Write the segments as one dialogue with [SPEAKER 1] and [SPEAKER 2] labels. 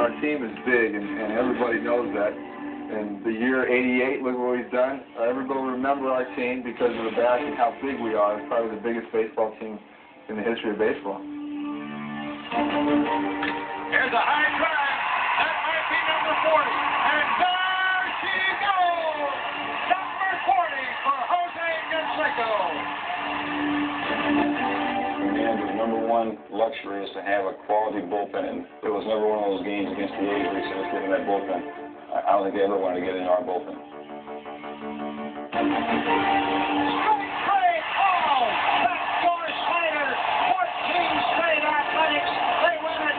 [SPEAKER 1] our team is big, and everybody knows that. And the year '88, look what we've done. Everybody will remember our team because of the bash and how big we are. It's probably the biggest baseball team in the history of baseball.
[SPEAKER 2] Here's a high drive. That might be number 40. And there she goes! Number 40 for Jose Canseco.
[SPEAKER 3] The number one luxury is to have a quality bullpen, and it was never one of those games against the A's where he said, let's get in that bullpen. I don't think they ever wanted to get in our bullpen.
[SPEAKER 2] Straight ball! That's for Snyder. 14 straight Athletics. They win it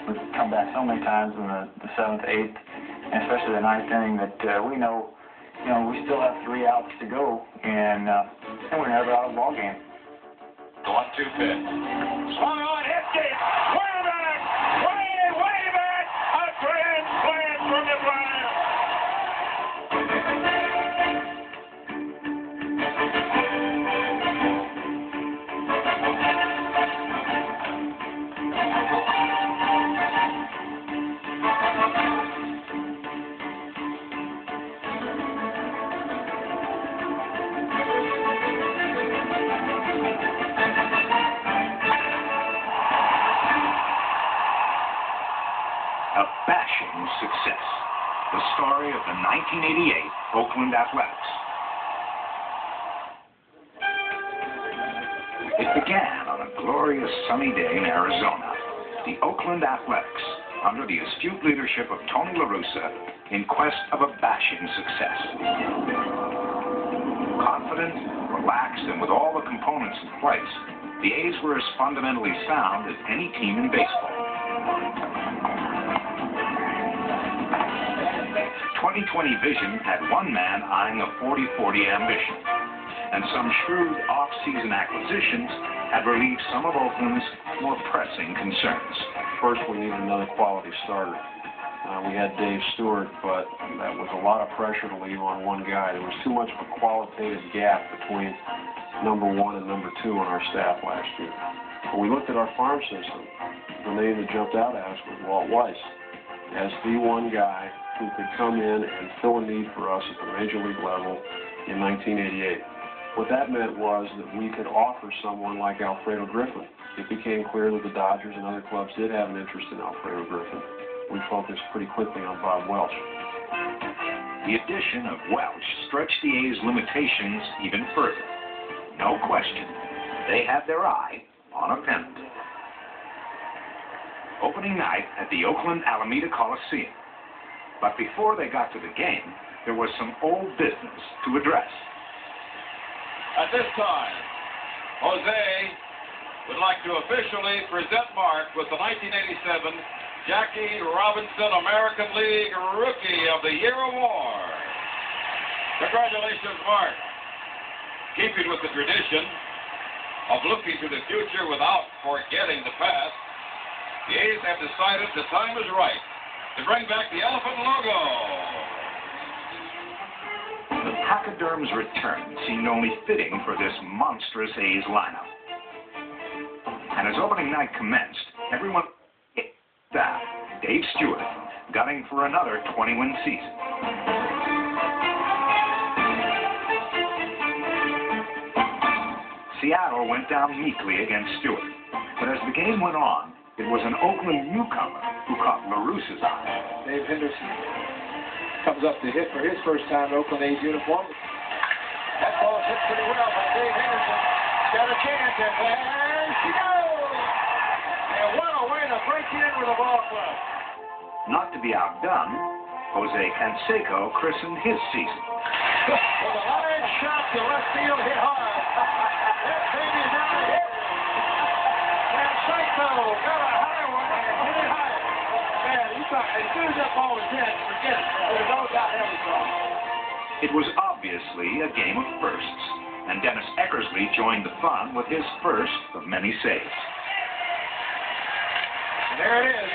[SPEAKER 2] 3-1.
[SPEAKER 4] We've come back so many times in the 7th, 8th, and especially the 9th inning that we know, we still have 3 outs to go, and we're never out of the ball game.
[SPEAKER 2] 1-2 pitch. Swung on, hit deep. Way back! Way back! A grand slam from Mcgwire.
[SPEAKER 5] A bashing success. The story of the 1988 Oakland Athletics. It began on a glorious sunny day in Arizona. The Oakland Athletics, under the astute leadership of Tony La Russa, in quest of a bashing success. Confident, relaxed, and with all the components in place, the A's were as fundamentally sound as any team in baseball. 20/20 vision had one man eyeing a 40/40 ambition, and some shrewd off-season acquisitions had relieved some of Oakland's more pressing concerns.
[SPEAKER 6] First, we needed another quality starter. We had Dave Stewart, but that was a lot of pressure to leave on one guy. There was too much of a qualitative gap between number 1 and number 2 on our staff last year. When we looked at our farm system, the name that jumped out at us was Walt Weiss as the one guy who could come in and fill a need for us at the major league level in 1988. What that meant was that we could offer someone like Alfredo Griffin. It became clear that the Dodgers and other clubs did have an interest in Alfredo Griffin. We focused pretty quickly on Bob Welch.
[SPEAKER 5] The addition of Welch stretched the A's limitations even further. No question, they had their eye on a pennant. Opening night at the Oakland Alameda Coliseum. But before they got to the game, there was some old business to address.
[SPEAKER 2] At this time, Jose would like to officially present Mark with the 1987 Jackie Robinson American League Rookie of the Year Award. Congratulations, Mark. Keeping with the tradition of looking to the future without forgetting the past, the A's have decided the time is right to bring back the elephant logo.
[SPEAKER 5] The pachyderm's return seemed only fitting for this monstrous A's lineup. And as opening night commenced, everyone that Dave Stewart gunning for another 20-win season. Seattle went down meekly against Stewart, but as the game went on, it was an Oakland newcomer who caught La Russa's eye.
[SPEAKER 7] Dave Henderson comes up to hit for his first time in Oakland A's uniform. That ball's hit pretty well by Dave Henderson. Got a chance, and there she goes! And what a way to break in with a ball club.
[SPEAKER 5] Not to be outdone, Jose Canseco christened his season.
[SPEAKER 2] With a line shot to left field, hit hard. That baby's out of hit. Canseco got a high one and hit it high. Man, he thought as soon as that ball was hit, forget it. There's no doubt that was wrong.
[SPEAKER 5] It was obviously a game of firsts, and Dennis Eckersley joined the fun with his first of many saves.
[SPEAKER 2] And there it is.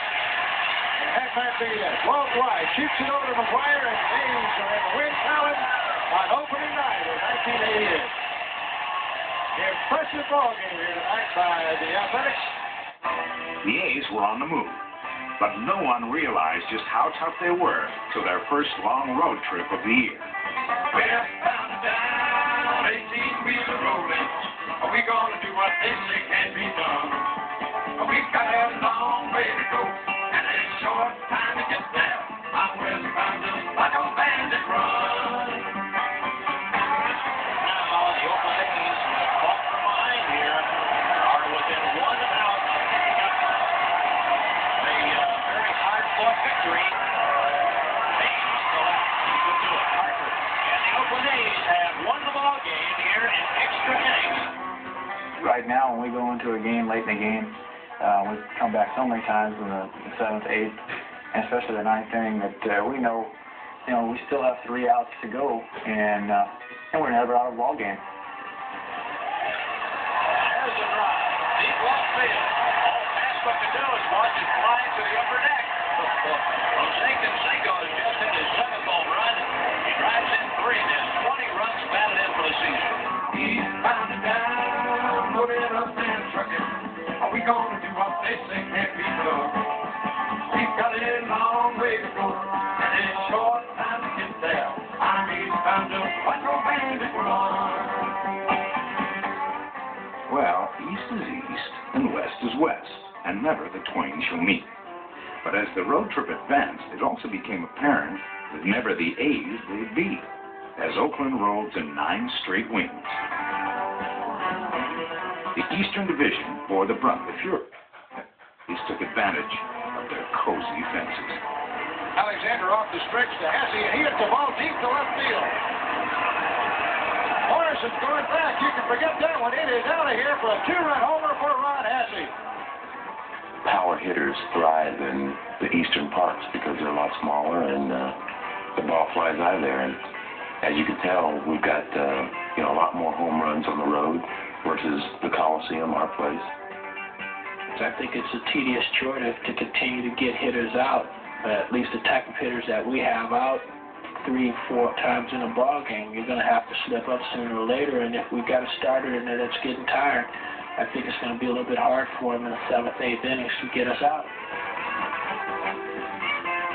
[SPEAKER 2] And that might be it. Walt Weiss shoots it over to Mcgwire, and the A's are in the win column on opening night of 1988. Impressive ball game here tonight by the Athletics.
[SPEAKER 5] The A's were on the move, but no one realized just how tough they were till their first long road trip of the year.
[SPEAKER 2] Westbound and down, 18-wheeler rolling. Are we gonna do what they say can't be done? We've got a long way to go, and a short time to get there. I'm westbound just like a bandit run. Now the Oakland A's fought from behind here are within 1 out. A very hard-fought victory. A's will have to do it. Harper and the Oakland A's have won the ball game here in extra innings.
[SPEAKER 4] Right now, when we go into a game late in the game, we've come back so many times in the 7th, 8th, and especially the 9th inning that we know, we still have 3 outs to go, and we're never out of the ball game.
[SPEAKER 2] There's a drive. Deep left field. All Canseco can do is watch it fly to the upper deck. Canseco has just hit his 7th home run. He drives in 3. There's 20 runs batted in for the season. He's bounding down, loaded up and trucking. Are we going to do what they say can't be done? We've got a long way to go, and in a short time to get there. I'm eastbound just like a bandit run.
[SPEAKER 5] Well, east is east and west is west, and never the twain shall meet. But as the road trip advanced, it also became apparent that never the A's they'd beat, as Oakland rolled to 9 straight wins. The Eastern Division bore the brunt of the fury. These took advantage of their cozy fences.
[SPEAKER 7] Alexander off the stretch to Hasse, and he hits the ball deep to left field. Morrison's going back. You can forget that one. It is out of here for a 2-run homer for Ron Hasse.
[SPEAKER 8] Power hitters thrive in the eastern parts because they're a lot smaller and the ball flies out of there. And as you can tell, we've got a lot more home runs on the road versus the Coliseum, our place.
[SPEAKER 9] I think it's a tedious chore to continue to get hitters out, at least the type of hitters that we have out 3-4 times in a ball game. You're going to have to slip up sooner or later, and if we've got a starter in there that's getting tired, I think it's going to be a little bit hard for him in the 7th, 8th innings to get us out.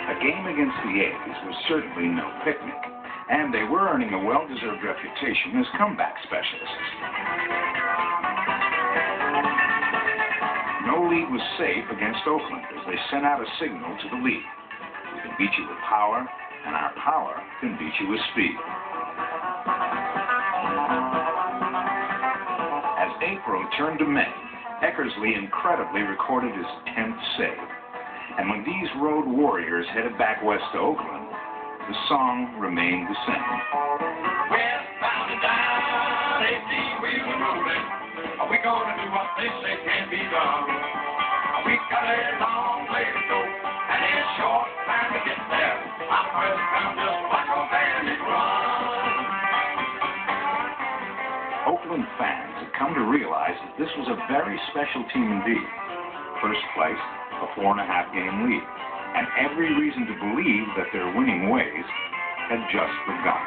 [SPEAKER 5] A game against the A's was certainly no picnic, and they were earning a well-deserved reputation as comeback specialists. No lead was safe against Oakland as they sent out a signal to the league. We can beat you with power, and our power can beat you with speed. As April turned to May, Eckersley incredibly recorded his 10th save. And when these road warriors headed back west to Oakland, the song remained the same.
[SPEAKER 2] Westbound and down, 18-wheeler rolling. Are we going to do what they say can't be done? We've got a long way to go, and in a short time to get there. I'm westbound just like a bandit run.
[SPEAKER 5] Oakland fans had come to realize that this was a very special team indeed. First place, a 4.5-game lead, and every reason to believe that their winning ways had just begun.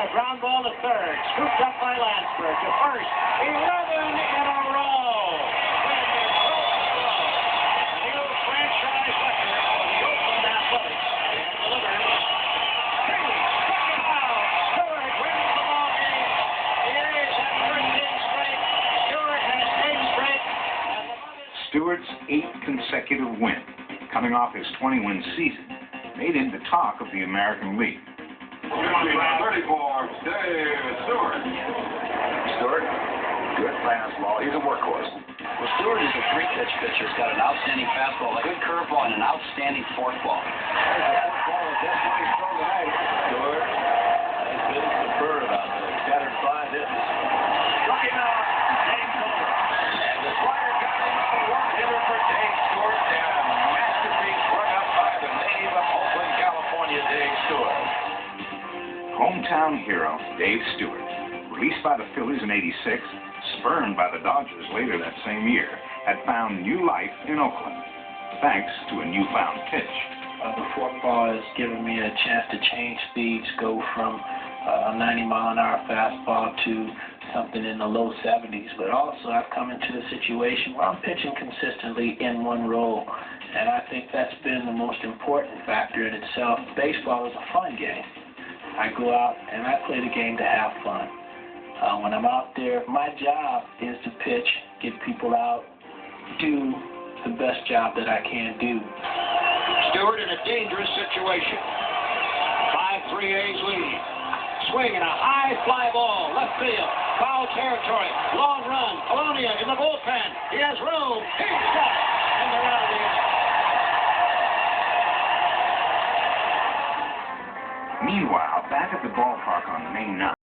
[SPEAKER 7] A ground ball to third, scooped up by Lansford to first. 11 in a row. The new franchise record for the Oakland Athletics and delivered. Second out. Stewart wins the ball game. The A's have 13 straight. Stewart has 10 straight.
[SPEAKER 5] Stewart's 8th consecutive win, coming off his 20-win season, made him the talk of the American League.
[SPEAKER 2] 34, Dave Stewart.
[SPEAKER 3] Stewart, good fastball. He's a workhorse.
[SPEAKER 10] Well, Stewart is a three-pitch pitcher. He's got an outstanding fastball, a good curveball, and an outstanding forkball.
[SPEAKER 7] There's a football that's what he's thrown tonight.
[SPEAKER 10] Stewart has been superb out there. Scattered 5 hits.
[SPEAKER 2] Struck him out. James over. And the slider got him a one-hitter for Dave Stewart. And a masterpiece brought up by the native of Oakland, California, Dave Stewart.
[SPEAKER 5] Hometown hero Dave Stewart, released by the Phillies in '86, spurned by the Dodgers later that same year, had found new life in Oakland, thanks to a newfound pitch, a
[SPEAKER 9] The forkball has given me a chance to change speeds, go from a 90-mile-an-hour fastball to something in the low 70s. But also, I've come into a situation where I'm pitching consistently in one role, and I think that's been the most important factor in itself. Baseball is a fun game. I go out and I play the game to have fun. When I'm out there, my job is to pitch, get people out, do the best job that I can do.
[SPEAKER 7] Stewart in a dangerous situation. 5-3 A's lead. Swing and a high fly ball, left field, foul territory, long run. Polonia in the bullpen. He has room. He's shot, and they're out of the inning.
[SPEAKER 5] Meanwhile, back at the ballpark on May 9th.